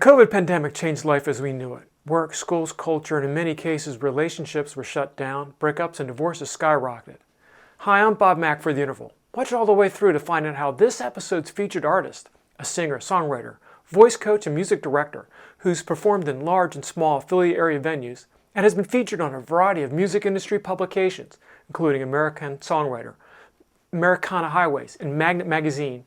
COVID pandemic changed life as we knew it. Work, schools, culture, and in many cases, relationships were shut down, breakups and divorces skyrocketed. Hi, I'm Bob Mack for The Interval. Watch it all the way through to find out how this episode's featured artist, a singer, songwriter, voice coach, and music director who's performed in large and small Philly area venues and has been featured on a variety of music industry publications, including American Songwriter, Americana Highways, and Magnet Magazine,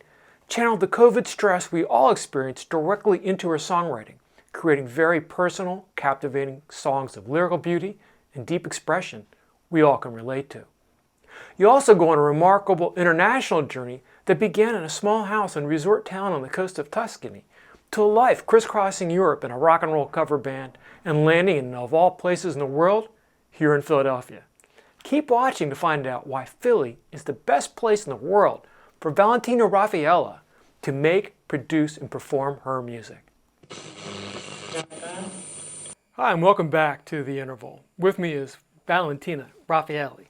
channeled the COVID stress we all experienced directly into her songwriting, creating very personal, captivating songs of lyrical beauty and deep expression we all can relate to. You also go on a remarkable international journey that began in a small house and resort town on the coast of Tuscany, to a life crisscrossing Europe in a rock and roll cover band and landing in, of all places in the world, here in Philadelphia. Keep watching to find out why Philly is the best place in the world for Valentina Rafaelli to make, produce, and perform her music. Hi, and welcome back to The Interval. With me is Valentina Rafaelli,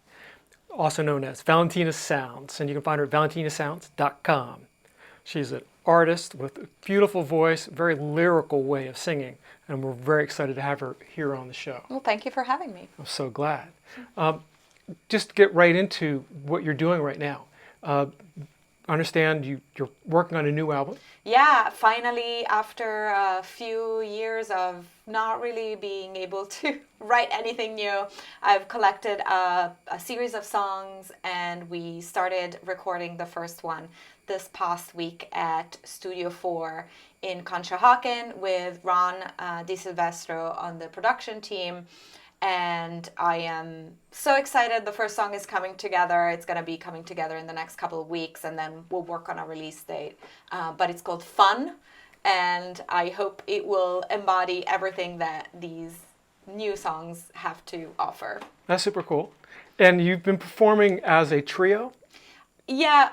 also known as Valentina Sounds, and you can find her at valentinasounds.com. She's an artist with a beautiful voice, very lyrical way of singing, and we're very excited to have her here on the show. Well, thank you for having me. I'm so glad. Just to get right into what you're doing right now. I understand you're working on a new album. Yeah, finally, after a few years of not really being able to write anything new, I've collected a series of songs, and we started recording the first one this past week at Studio 4 in Conshohocken with Ron Di Silvestro on the production team. And I am so excited. The first song is coming together. It's going to be coming together in the next couple of weeks, and then we'll work on a release date. But it's called Fun, and I hope it will embody everything that these new songs have to offer. That's super cool. And you've been performing as a trio? Yeah.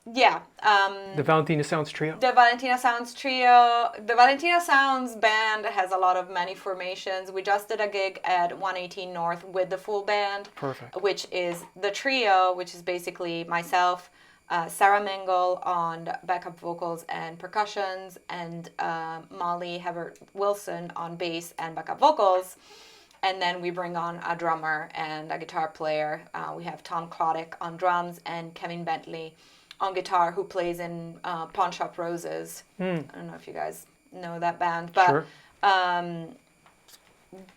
The Valentina Sounds Trio? The Valentina Sounds Trio. The Valentina Sounds band has a lot of many formations. We just did a gig at 118 North with the full band. Perfect. Which is the trio, which is basically myself, Sarah Mingle on backup vocals and percussions, and Molly Hebert-Wilson on bass and backup vocals. And then we bring on a drummer and a guitar player. We have Tom Klodek on drums and Kevin Bentley on guitar, who plays in Pawn Shop Roses. I don't know if you guys know that band, but sure.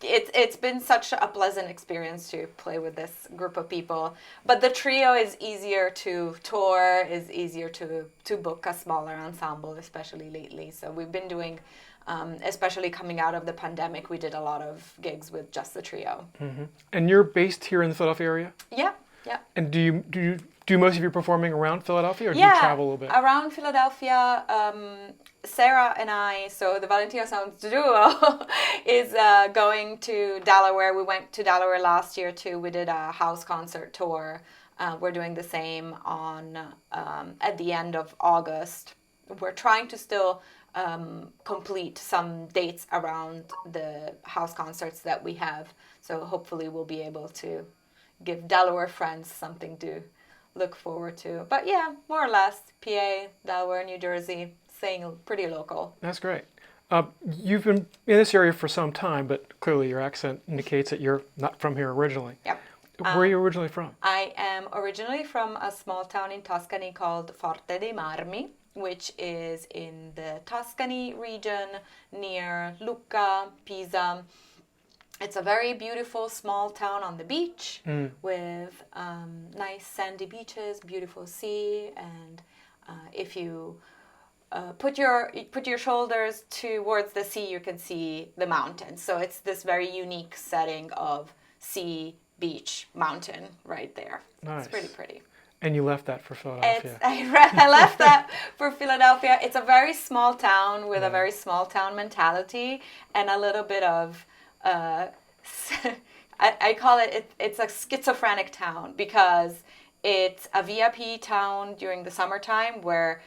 It's been such a pleasant experience to play with this group of people. But the trio is easier to tour, is easier to book a smaller ensemble, especially lately. So we've been doing, especially coming out of the pandemic, we did a lot of gigs with just the trio. Mm-hmm. And you're based here in the Philadelphia area? Yeah. And do you do most of your performing around Philadelphia, or do you travel a little bit? Around Philadelphia. Sarah and I, so the Valentina Sounds duo, is going to Delaware. We went to Delaware last year too. We did a house concert tour. We're doing the same on at the end of August. We're trying to still complete some dates around the house concerts that we have. So hopefully we'll be able to give Delaware friends something to look forward to. But yeah, more or less, PA, Delaware, New Jersey, staying pretty local. That's great. You've been in this area for some time, but clearly your accent indicates that you're not from here originally. Yep. Where are you originally from? I am originally from a small town in Tuscany called Forte dei Marmi, which is in the Tuscany region near Lucca, Pisa. It's a very beautiful small town on the beach with nice sandy beaches, beautiful sea, and if you put your shoulders towards the sea, you can see the mountains. So it's this very unique setting of sea, beach, mountain right there. Nice. It's pretty pretty. And you left that for Philadelphia. I left that for Philadelphia. It's a very small town with a very small town mentality and a little bit of, I call it's a schizophrenic town, because it's a VIP town during the summertime where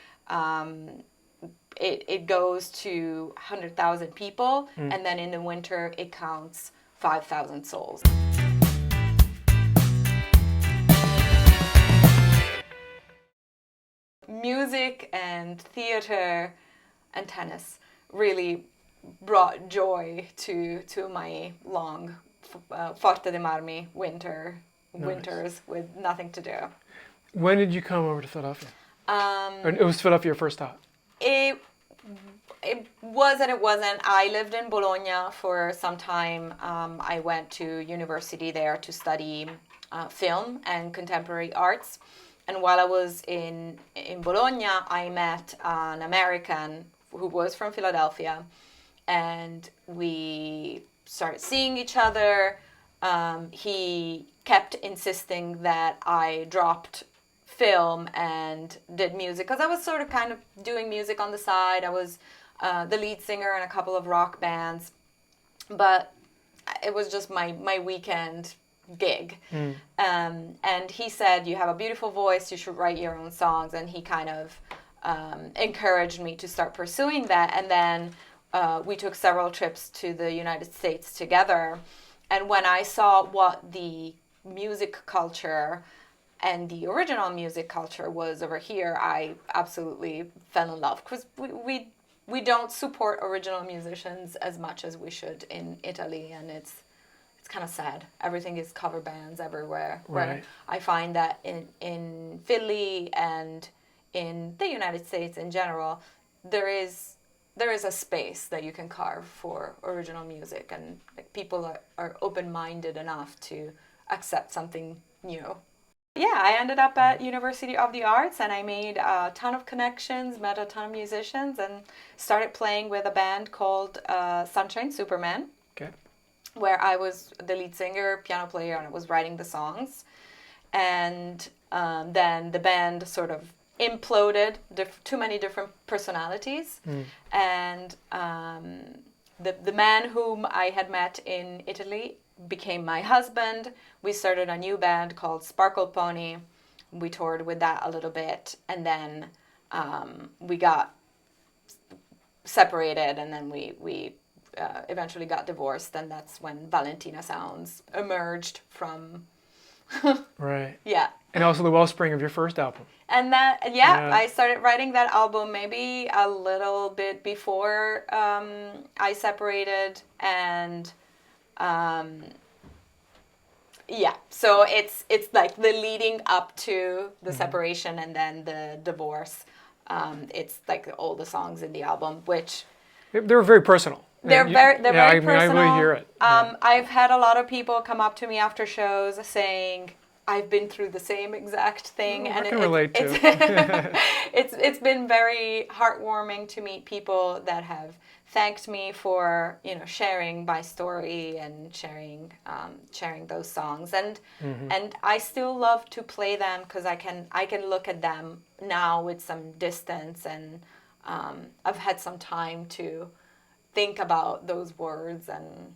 it goes to 100,000 people, and then in the winter it counts 5,000 souls. Music and theater and tennis really brought joy to my long Forte de Marmi winters with nothing to do. When did you come over to Philadelphia? Or it was Philadelphia your first stop? It was and it wasn't. I lived in Bologna for some time. I went to university there to study film and contemporary arts. And while I was in Bologna, I met an American who was from Philadelphia. And we started seeing each other. He kept insisting that I dropped film and did music, because I was sort of kind of doing music on the side. I was the lead singer in a couple of rock bands, but it was just my weekend gig. And he said, you have a beautiful voice, you should write your own songs. And he kind of encouraged me to start pursuing that. And then we took several trips to the United States together. And when I saw what the music culture and the original music culture was over here, I absolutely fell in love, because we don't support original musicians as much as we should in Italy, and it's kind of sad. Everything is cover bands everywhere. Right. Where I find that in Philly and in the United States in general, there is a space that you can carve for original music, and like, people are open-minded enough to accept something new. Yeah, I ended up at University of the Arts, and I made a ton of connections, met a ton of musicians, and started playing with a band called Sunshine Superman. Okay. Where I was the lead singer, piano player, and I was writing the songs. And then the band sort of imploded, too many different personalities. And the man whom I had met in Italy became my husband. We started a new band called Sparkle Pony. We toured with that a little bit, and then we got separated, and then we eventually got divorced, and that's when Valentina Sounds emerged from. Right. Yeah. And also the wellspring of your first album. And that, I started writing that album maybe a little bit before I separated, and so it's like the leading up to the separation and then the divorce. It's like all the songs in the album, which they're very personal. They're very personal. I really hear it. I've had a lot of people come up to me after shows saying, I've been through the same exact thing, and I can relate to. It's been very heartwarming to meet people that have thanked me for sharing my story and sharing those songs, and I still love to play them, because I can look at them now with some distance, and I've had some time to think about those words and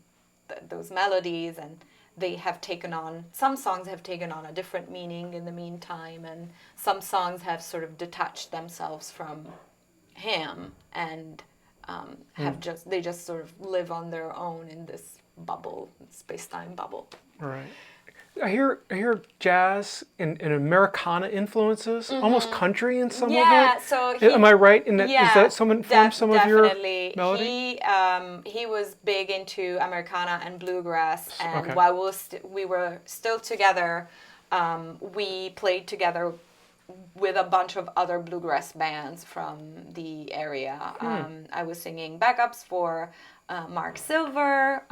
those melodies, and some songs have taken on a different meaning in the meantime, and some songs have sort of detached themselves from him, and they just sort of live on their own in this bubble, space-time bubble. Right. I hear jazz and Americana influences, almost country in some of it. Yeah, so am I right in that? Is that some of your melody? He was big into Americana and bluegrass, and Okay. while we were still together, we played together with a bunch of other bluegrass bands from the area. I was singing backups for Mark Silver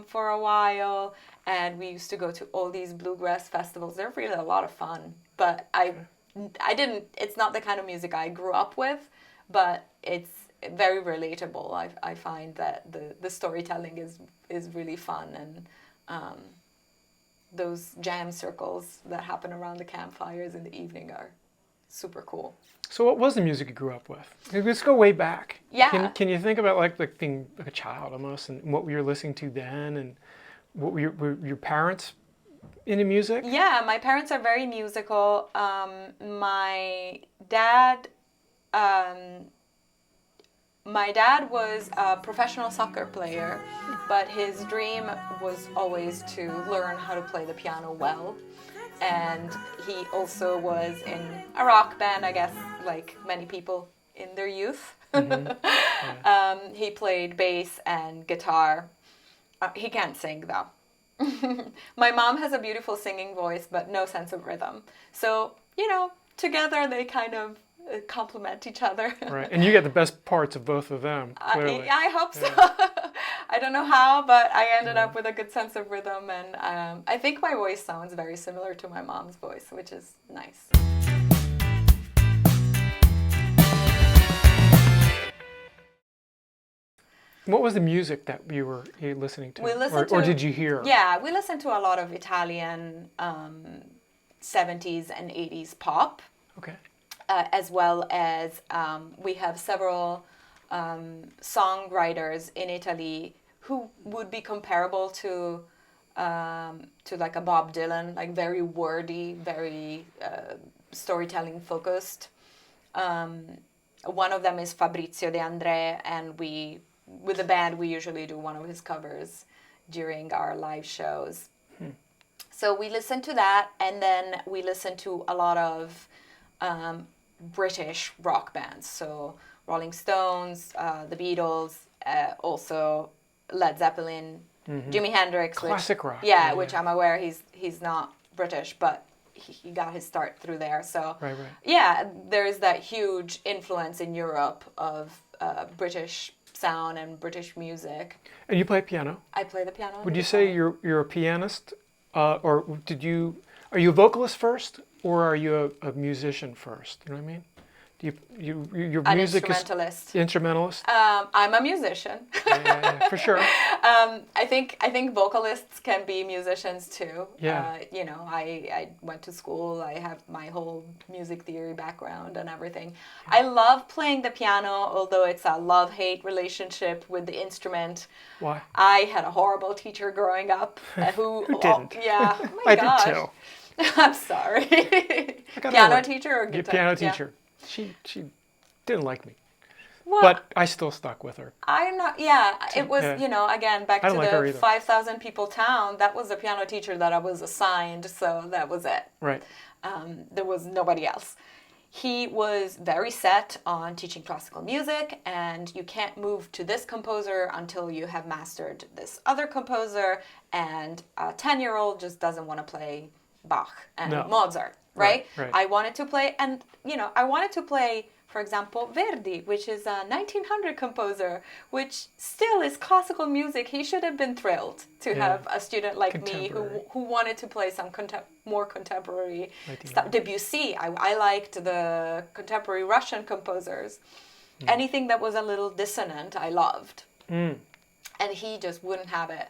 for a while, and we used to go to all these bluegrass festivals. They're really a lot of fun, but I didn't. It's not the kind of music I grew up with, but it's very relatable. I find that the storytelling is really fun, and those jam circles that happen around the campfires in the evening are super cool. So what was the music you grew up with? Let's go way back. Yeah. Can you think about like being like a child almost, and what were you listening to then, and what were your parents into music? Yeah, my parents are very musical. My dad was a professional soccer player, but his dream was always to learn how to play the piano well. And he also was in a rock band, I guess, like many people in their youth. Mm-hmm. Yeah. He played bass and guitar. He can't sing though. My mom has a beautiful singing voice, but no sense of rhythm. So, together they kind of complement each other. Right. And you get the best parts of both of them, clearly. I hope so. Yeah. I don't know how, but I ended up with a good sense of rhythm, and I think my voice sounds very similar to my mom's voice, which is nice. What was the music that you were listening to? We listened or to, did you hear? Yeah, we listened to a lot of Italian 70s and 80s pop. Okay. As well as we have several songwriters in Italy who would be comparable to like a Bob Dylan, like very wordy, very storytelling focused. One of them is Fabrizio De André, and with the band we usually do one of his covers during our live shows. So we listen to that, and then we listen to a lot of British rock bands, so Rolling Stones, the Beatles, also Led Zeppelin, Jimi Hendrix. Classic rock. Yeah, which I'm aware he's not British, but he got his start through there. So Right. yeah, there's that huge influence in Europe of British sound and British music. And you play piano. I play the piano. Would you say you're a pianist, or are you a vocalist first, or are you a musician first? You know what I mean? Your An music instrumentalist. is instrumentalist? I'm a musician. Yeah, for sure. I think vocalists can be musicians too. Yeah. I went to school. I have my whole music theory background and everything. I love playing the piano, although it's a love-hate relationship with the instrument. Why? I had a horrible teacher growing up who didn't? Yeah. Oh my I gosh. did too. I'm sorry. Piano teacher or guitar? Piano teacher. She didn't like me. Well, But I still stuck with her. I'm not, it was, again, back I to don't like her the either. 5,000 people town. That was the piano teacher that I was assigned, so that was it. Right. There was nobody else. He was very set on teaching classical music, and you can't move to this composer until you have mastered this other composer, and a 10-year-old just doesn't want to play Bach and Mozart, right? Right. I wanted to play, and, I wanted to play, for example, Verdi, which is a 1900 composer, which still is classical music. He should have been thrilled to have a student like me who wanted to play some more contemporary stuff. Debussy, I liked the contemporary Russian composers. Anything that was a little dissonant, I loved. And he just wouldn't have it.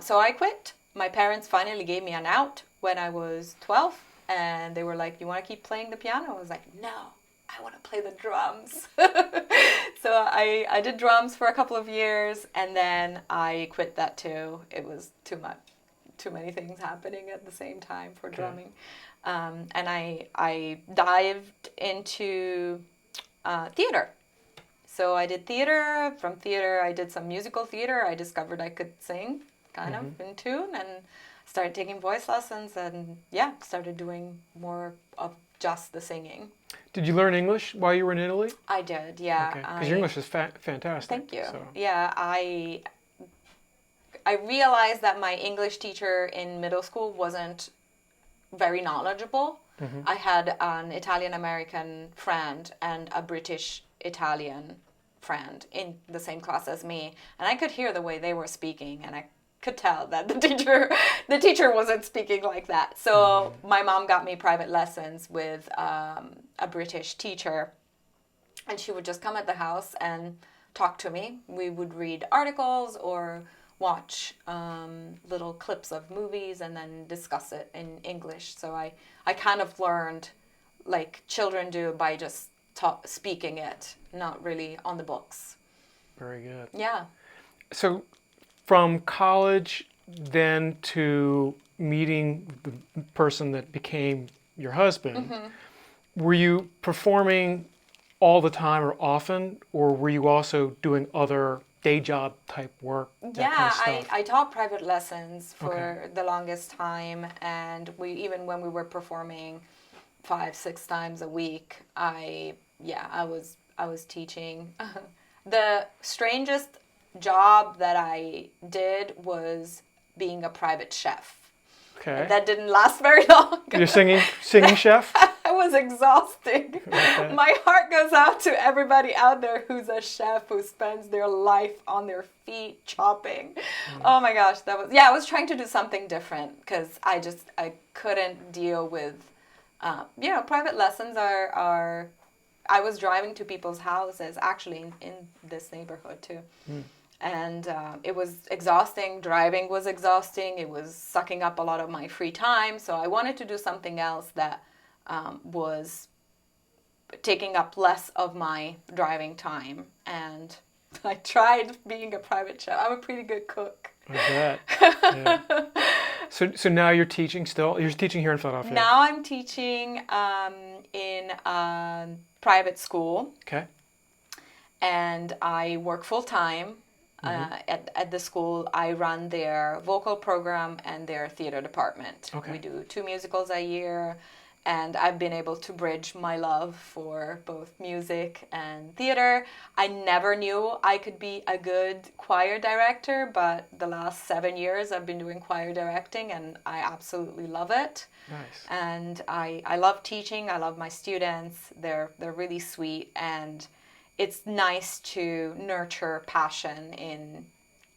So I quit. My parents finally gave me an out when I was 12, and they were like, "You want to keep playing the piano?" I was like, "No, I want to play the drums." So I did drums for a couple of years, and then I quit that too. It was too much, too many things happening at the same time for drumming. And I dived into theater. So I did theater. From theater, I did some musical theater. I discovered I could sing kind of in tune, and started taking voice lessons, and started doing more of just the singing. Did you learn English while you were in Italy? I did, yeah. Okay, because your English is fantastic. Thank you. So. Yeah, I realized that my English teacher in middle school wasn't very knowledgeable. I had an Italian-American friend and a British-Italian friend in the same class as me, and I could hear the way they were speaking, and I could tell that the teacher wasn't speaking like that. So my mom got me private lessons with a British teacher, and she would just come at the house and talk to me. We would read articles or watch little clips of movies and then discuss it in English. So I kind of learned like children do by just speaking it, not really on the books. Very good. Yeah. So from college then to meeting the person that became your husband, were you performing all the time or often, or were you also doing other day job type work? I taught private lessons for the longest time, and even when we were performing 5-6 times a week, I I was teaching. The strangest job that I did was being a private chef. Okay. That didn't last very long. You're singing chef? It was exhausting. Okay. My heart goes out to everybody out there who's a chef, who spends their life on their feet chopping. Oh my gosh, I was trying to do something different because I couldn't deal with, private lessons are, I was driving to people's houses, actually in this neighborhood too. And it was exhausting. Driving was exhausting. It was sucking up a lot of my free time. So I wanted to do something else that was taking up less of my driving time. And I tried being a private chef. I'm a pretty good cook. I bet. Yeah. So now you're teaching still? You're teaching here in Philadelphia? Now I'm teaching in a private school. Okay. And I work full time. At the school. I run their vocal program and their theater department. Okay. We do 2 musicals a year, and I've been able to bridge my love for both music and theater. I never knew I could be a good choir director, but the last 7 years I've been doing choir directing, and I absolutely love it. Nice. And I love teaching. I love my students. They're really sweet, and it's nice to nurture passion in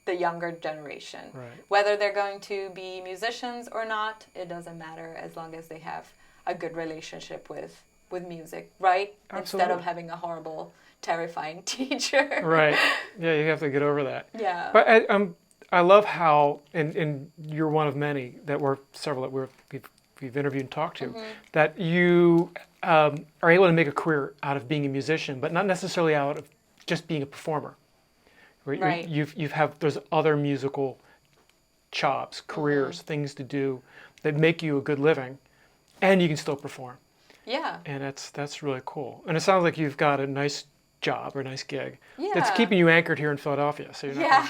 the younger generation. Right. Whether they're going to be musicians or not, it doesn't matter as long as they have a good relationship with music, right? Absolutely. Instead of having a horrible, terrifying teacher. Right. Yeah, you have to get over that. Yeah. But I love how, and you're one of many that we're several that we've interviewed and talked to, that you are able to make a career out of being a musician, but not necessarily out of just being a performer. Right. There's other musical jobs, careers, things to do that make you a good living, and you can still perform. Yeah. And that's really cool. And it sounds like you've got a nice job or a nice gig that's Yeah. keeping you anchored here in Philadelphia. So you're not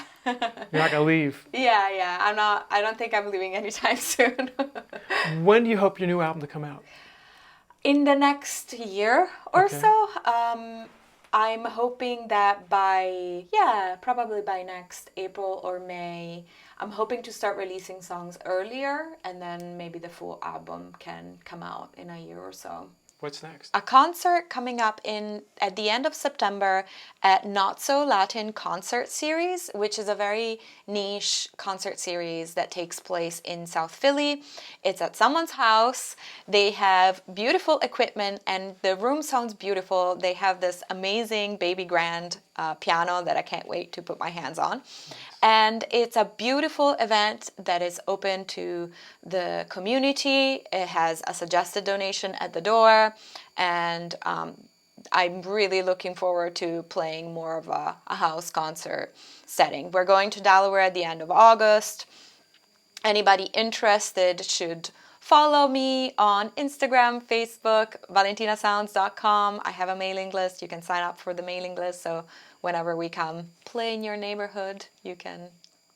going to leave. Yeah. I don't think I'm leaving anytime soon. When do you hope your new album to come out? In the next year or Okay. so. I'm hoping that probably by next April or May, I'm hoping to start releasing songs earlier, and then maybe the full album can come out in a year or so. What's next? A concert coming up at the end of September at Not So Latin Concert Series, which is a very niche concert series that takes place in South Philly. It's at someone's house. They have beautiful equipment and the room sounds beautiful. They have this amazing baby grand piano that I can't wait to put my hands on. And it's a beautiful event that is open to the community. It has a suggested donation at the door. And I'm really looking forward to playing more of a house concert setting. We're going to Delaware at the end of August. Anybody interested should follow me on Instagram, Facebook, valentinasounds.com. I have a mailing list. You can sign up for the mailing list. So whenever we come play in your neighborhood, you can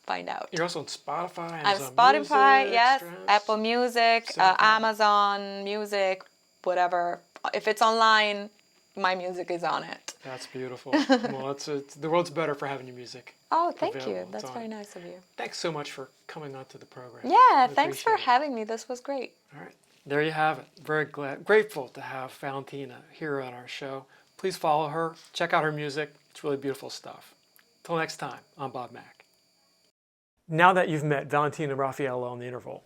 find out. You're also on Spotify. I'm Amazon Spotify, Music, yes, Stress. Apple Music, Amazon Music, whatever. If it's online, my music is on it. That's beautiful. Well, the world's better for having your music. Oh, thank available. you. That's It's very on. nice of you. Thanks so much for coming onto the program. Yeah, I thanks for appreciate it. having me. This was great. All right. There you have it. Very grateful to have Valentina here on our show. Please follow her. Check out her music. It's really beautiful stuff. Till next time, I'm Bob Mack. Now that you've met Valentina Rafaelli on the interval,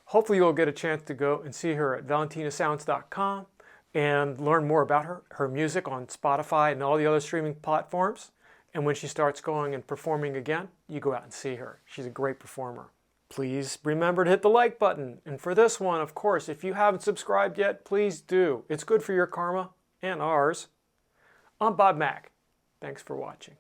hopefully you'll get a chance to go and see her at valentinasounds.com and learn more about her music on Spotify and all the other streaming platforms. And when she starts going and performing again, you go out and see her. She's a great performer. Please remember to hit the like button. And for this one, of course, if you haven't subscribed yet, please do. It's good for your karma and ours. I'm Bob Mack. Thanks for watching.